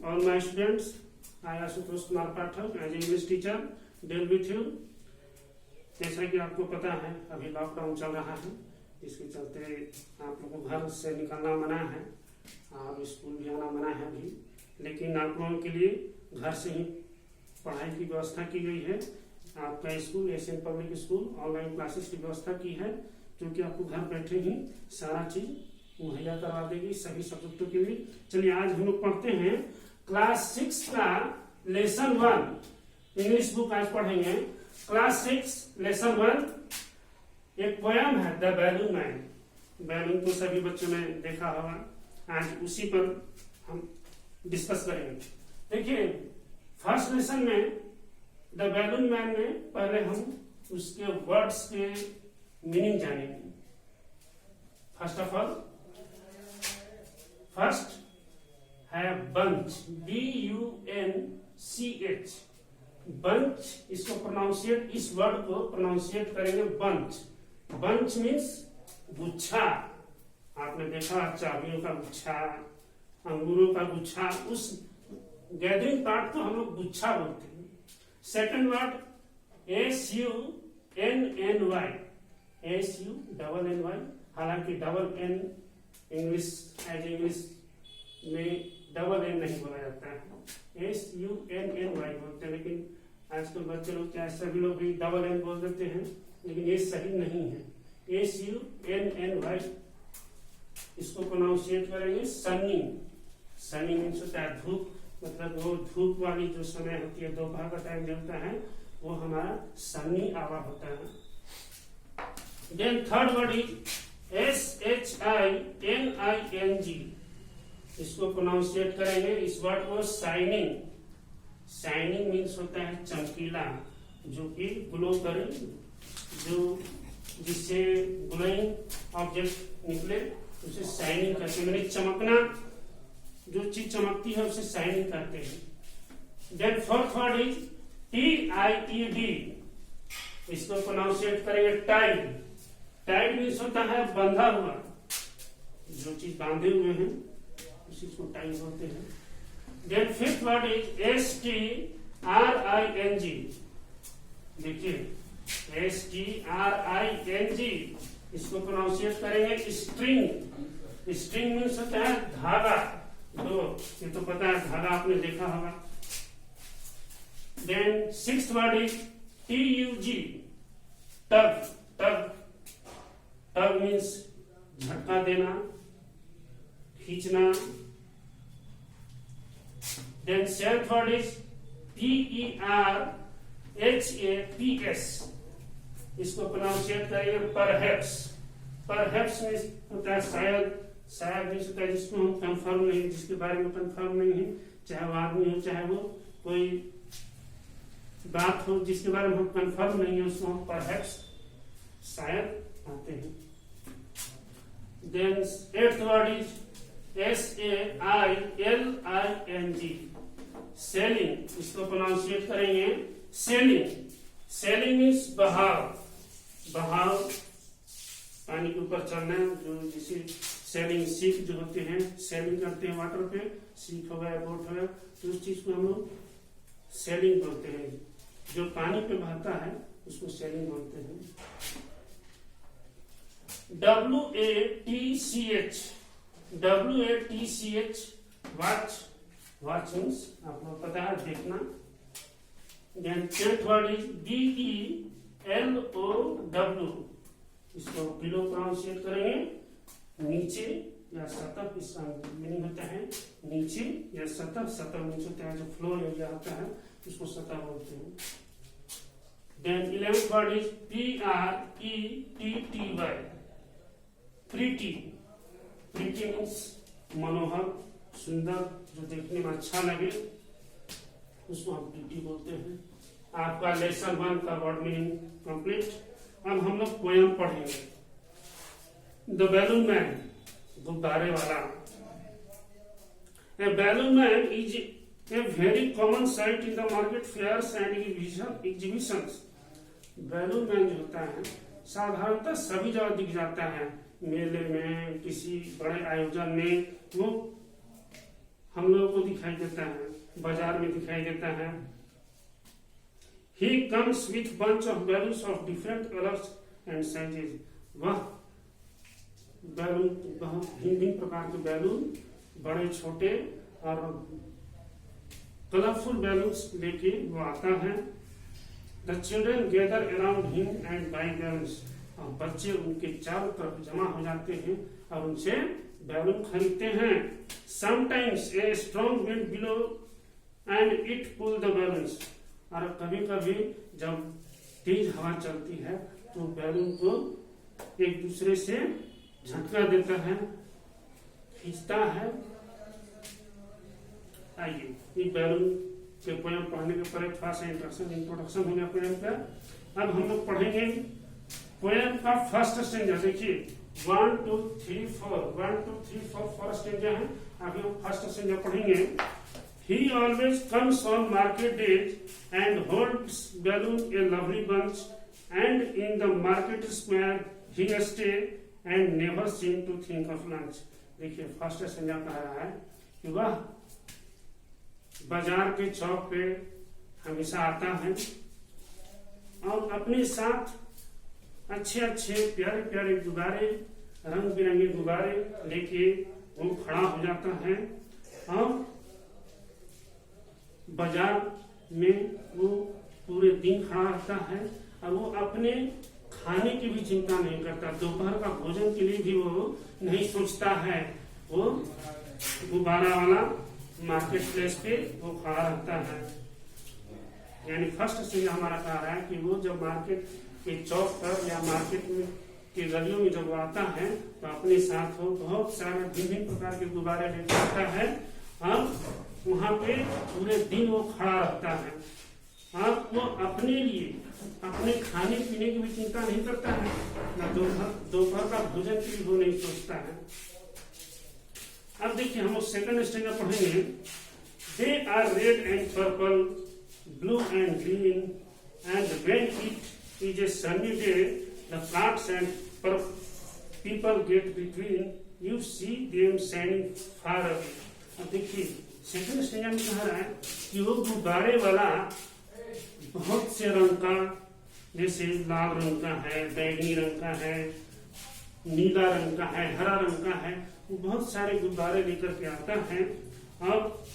all my students. I Ashutosh Kumar Pathak as English teacher deal with you. जैसा कि आपको पता है अभी लॉकडाउन चल रहा है, इसके चलते आप लोगों को घर से निकलना मना है और स्कूल भी आना मना है अभी, लेकिन आप लोगों के लिए घर से ही पढ़ाई की व्यवस्था की गई है। आपका school Asian public school online classes की व्यवस्था की है, क्योंकि आपको घर बैठे ही सारा चीज मुहैया करवा देगी सभी सब्जेक्टों के लिए। चलिए आज हम लोग पढ़ते हैं क्लास 6 का लेसन 1 इंग्लिश बुक। आज पढ़ेंगे क्लास 6 लेसन 1। एक पोयम है द बैलून मैन। बैलून को सभी बच्चों ने देखा होगा, आज उसी पर हम डिस्कस करेंगे। देखिए फर्स्ट लेसन में द बैलून मैन में पहले हम उसके वर्ड्स के मीनिंग जानेंगे। फर्स्ट ऑफ ऑल फर्स्ट है बंच, BUNCH। बंच, इसको प्रोनाउंसिएट, इस वर्ड को प्रोनाउंसिएट करेंगे बंच। बंच मीन्स गुच्छा। आपने देखा चाबियों का गुच्छा, अंगूरों का गुच्छा, उस गैदरिंग पार्ट को हम लोग गुच्छा बोलते हैं। सेकंड वर्ड SUNNY, हालांकि डबल एन इंग्लिश में डबल एन नहीं बोला जाता है, SUNNY बोलते हैं, लेकिन आजकल बच्चे लोग क्या सभी लोग भी डबल एन बोल देते हैं, लेकिन ये सही नहीं है। SUNNY इसको प्रोनाउंसिएट करेंगे सनी। सनी मीन्स होता है धूप, मतलब वो धूप वाली जो समय होती है, दोपहर का टाइम होता है, वो हमारा सनी आवर होता है। Then third word is SHINING। इसको प्रोनाउंसिएट करेंगे इस वर्ड को शाइनिंग। शाइनिंग मीन्स होता है चमकीला, जो कि ग्लो करे, जो जिससे ग्लोइंग ऑब्जेक्ट निकले उसे शाइनिंग करते हैं, यानी चमकना, जो चीज चमकती है उसे शाइनिंग करते हैं। Then fourth word is TIED। इसको प्रोनाउंसिएट करेंगे टाइड। टाइड मीन्स होता है बंधा हुआ, जो चीज बांधे हुए हैं उसी को टाइड बोलते हैं। Then fifth word is STRING। देखिए STRING, इसको प्रोनाउंसिएट करेंगे स्ट्रिंग। स्ट्रिंग मीन्स होता है धागा, जो ये तो पता है धागा आपने देखा होगा। Then sixth word is TUG, tug. Tug tug means झटका देना, खींचना। Then seventh word is PERHAPS। इसको प्रोनाउंसिएट करेंगे परहैप्स। परहैप्स मीन्स होता है शायद। शायद मीन्स होता है जिसको हम कंफर्म नहीं, जिसके बारे में कंफर्म नहीं है, चाहे वो आदमी हो चाहे वो कोई बात हो जिसके बारे में हम कंफर्म नहीं है, उसको हम परहैप्स शायद आते हैं। Then eighth word is SAILING, sailing. इसको प्रोनाउंसिएट करेंगे सेलिंग। सेलिंग मीन्स बहाव। बहाव पानी के ऊपर चलना, जो जिसे सेलिंग शिप जो होते हैं, सेलिंग करते हैं वाटर पे, शिप हो गया, बोट हो गया, तो उस चीज को हम लोग सेलिंग बोलते हैं। जो पानी पे बहता है उसको सेलिंग बोलते हैं। WATCH, watch. वॉच मीन्स आपको पता है देखना। Then tenth word is BELOW। इसको बिलो प्रोनाउंसिएट करेंगे नीचे या सतह। इसका मीनिंग होता है नीचे या सतह। सतह मीन्स होता है जो फ्लोर एरिया होता है, इसको सतह बोलते हैं। Then 11th word is PRETTY, pretty. Pretty means मनोहर, सुंदर, जो देखने में अच्छा लगे, उसको हम प्रीटी बोलते हैं। आपका लेसन 1 का वर्ड मीनिंग कंप्लीट। अब हम लोग पोयम पढ़ेंगे द बैलून मैन, गुब्बारे वाला। A balloon man is a very common sight in the market fairs and exhibitions. Balloon man जो होता है साधारणतः सभी जगह दिख जाता है, मेले में, किसी बड़े आयोजन में। वो हम लोगों को दिखाई देता है, बाजार में दिखाई देता है। He comes with bunch of balloons of different colors and sizes. वह बैलून बहुत भिन्न प्रकार के बैलून, बड़े छोटे और कलरफुल बैलून्स लेके वो आता है। The children gather around him and buy balloons. और बच्चे उनके चारों तरफ जमा हो जाते हैं और उनसे बैलून खरीदते हैं। Sometimes a strong wind blow and it pull the balloons. और कभी कभी जब तेज हवा चलती है तो बैलून को एक दूसरे से झटका देता है, खींचता है। आइए ये बैलून के पोयम पढ़ने के पर थोड़ा सा इंट्रोडक्शन हो गया पोयम का। अब हम लोग पढ़ेंगे पोयम का फर्स्ट स्टेंजा। देखिए 1 2 3 4 फर्स्ट स्टेंजा है। अभी हम फर्स्ट स्टेंजा पढ़ेंगे। He always comes on market days and holds balloon a lovely bunch, and in the market square he stay and never seem to think of lunch. देखिए first संज्ञा कह रहा है कि वह बाजार के चौक पे हमेशा आता है और अपने साथ अच्छे अच्छे प्यारे प्यारे गुब्बारे, रंग बिरंगे गुब्बारे लेके वो खड़ा हो जाता है और बाजार में वो पूरे दिन खड़ा रहता है और वो अपने खाने की भी चिंता नहीं करता। दोपहर का भोजन के लिए भी वो नहीं सोचता है। वो गुब्बारा वाला मार्केट प्लेस पे वो खड़ा रहता है। यानी फर्स्ट से हमारा कह रहा है कि वो जब मार्केट के चौक पर या मार्केट में के गलियों में जब वो आता है तो अपने साथ वो बहुत सारे विभिन्न प्रकार के गुब्बारे लेकर आता है और वहां पे पूरे दिन वो खड़ा रहता है और वो अपने लिए अपने खाने पीने की भी चिंता नहीं करता है, ना दोपहर का भोजन की भी वो नहीं सोचता है। अब देखिए हम सेकंड स्टेंजा पढ़ेंगे। They are red and purple, blue and green, and when it is a sunny day the plants and people get between, you see them shining far away. अब देखिए सेकंड स्टेंजा में कह रहा है कि वो गुब्बारे वाला बहुत से रंग का, जैसे लाल रंग का है, बैंगनी रंग का है, नीला रंग का है, हरा रंग का है, वो बहुत सारे गुब्बारे लेकर के आता है और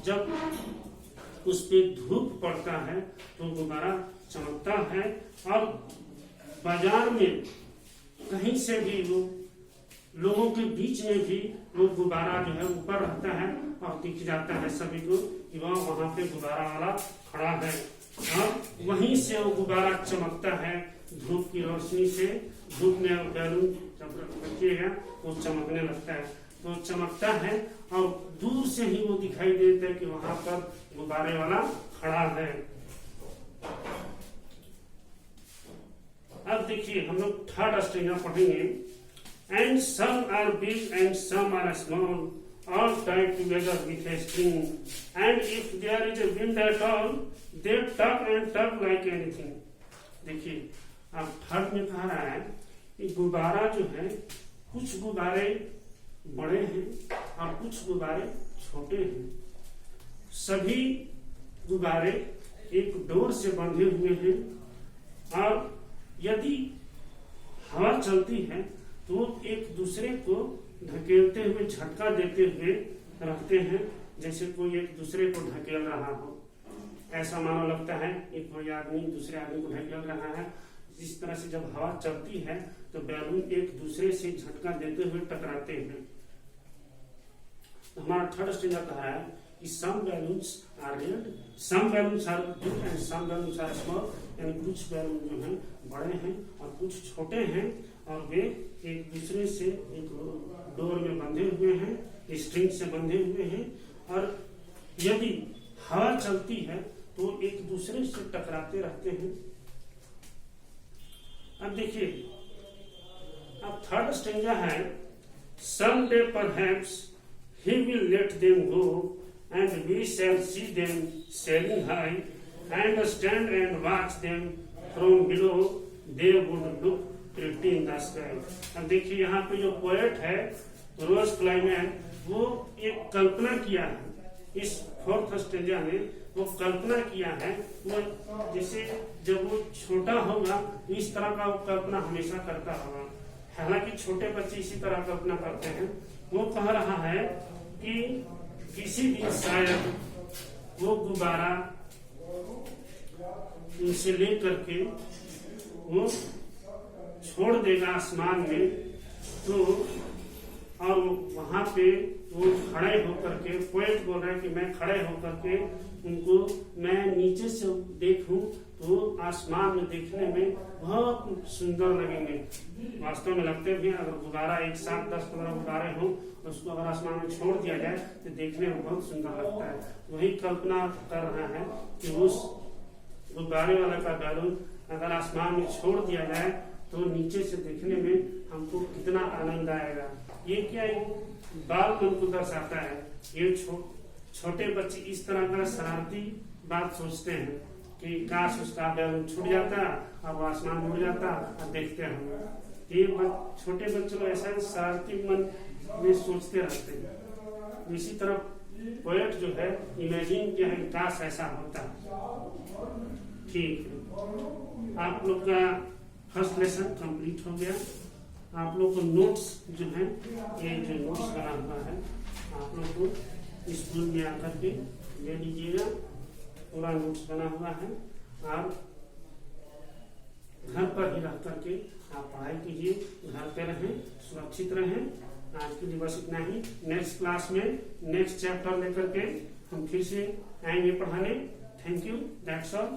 जब उस पे धूप पड़ता है तो गुब्बारा चमकता है और बाजार में कहीं से भी वो लोगों के बीच में भी वो गुब्बारा जो है ऊपर रहता है और दिख जाता है सभी को कि वहां पे गुब्बारा वाला खड़ा है और वहीं से वो गुब्बारा चमकता है धूप की रोशनी से। धूप में बैलून जब रखिएगा वो चमकने लगता है, तो चमकता है और दूर से ही वो दिखाई देता है कि वहां पर गुब्बारे वाला खड़ा है। अब देखिए हम लोग थर्ड स्टेंजा पढ़ेंगे। And some are big and some are small, all tied together with a string. And if there is a wind at all, they tug and tug like anything. देखिए अब थर्ड में कह रहा है कि गुब्बारा जो है, कुछ गुब्बारे बड़े हैं और कुछ गुब्बारे छोटे हैं। सभी गुब्बारे एक डोर से बंधे हुए हैं और यदि हवा चलती है तो एक दूसरे को धकेलते हुए, झटका देते हुए रखते हैं, जैसे कोई एक दूसरे को धकेल रहा हो। ऐसा मानो लगता है कि कोई आदमी दूसरे आदमी को धकेल रहा है। इस तरह से जब हवा चलती है तो बैलून एक दूसरे से झटका देते हुए टकराते हैं। तो हमारा थर्ड स्टेंजा कह रहा है कि some balloons are red, some balloons are big and some balloons are small। यानी कुछ बैलून जो हैं बड़े हैं और कुछ छोटे हैं और वे एक दूसरे से एक डोर में बंधे हुए हैं, स्ट्रिंग से बंधे हुए हैं और यदि हवा चलती है तो एक दूसरे से टकराते रहते हैं। अब देखिए अब थर्ड स्टेंजा है। Someday perhaps he will let them go and we shall see them sailing high and stand and watch them from below, they would look pretty in the sky। अब देखिए यहाँ पे जो पोएट है रोज क्लाइमैन, वो एक कल्पना किया है इस 4th स्टेंजा में, वो कल्पना किया है। वो जैसे जब वो छोटा होगा इस तरह का वो कल्पना हमेशा करता होगा। हालांकि छोटे बच्चे इसी तरह कल्पना करते हैं। वो कह रहा है कि किसी दिन शायद वो गुब्बारा उनसे ले करके वो छोड़ देगा आसमान में, तो और वहां पे वो खड़े होकर के, पोएट बोल रहा है कि मैं खड़े होकर के उनको मैं नीचे से देखूं तो आसमान में देखने में बहुत सुंदर लगेंगे। वास्तव में लगते भी, अगर गुब्बारा एक साथ 10-15 गुब्बारे हों उसको अगर आसमान में छोड़ दिया जाए तो देखने में बहुत सुंदर लगता है। वही कल्पना कर रहा है कि उस गुब्बारे वाला का बैलून अगर आसमान में छोड़ दिया जाए तो नीचे से देखने में हमको कितना आनंद आएगा। ये क्या बाल मन को दर्शाता है। ये छोटे बच्चे इस तरह का शरारती बात सोचते हैं कि काश उसका बैलून छूट जाता अब आसमान में उड़ जाता और देखते हम। ये छोटे बच्चे लोग ऐसा शरारती मन में सोचते रहते हैं। इसी तरह पोएट जो है इमेजिन किया है काश ऐसा होता। ठीक है, आप लोग का फर्स्ट लेसन कंप्लीट हो गया। आप लोग को नोट्स जो है, ये जो नोट्स बना हुआ है आप लोग को स्कूल में आकर के ले लीजिएगा। पूरा नोट्स बना हुआ है। आप घर पर ही रह करके आप पढ़ाई कीजिए, घर पे रहें, सुरक्षित रहें। आज के लिए बस इतना ही। नेक्स्ट क्लास में नेक्स्ट चैप्टर लेकर के हम फिर से आएंगे पढ़ाने। Thank you, that's all.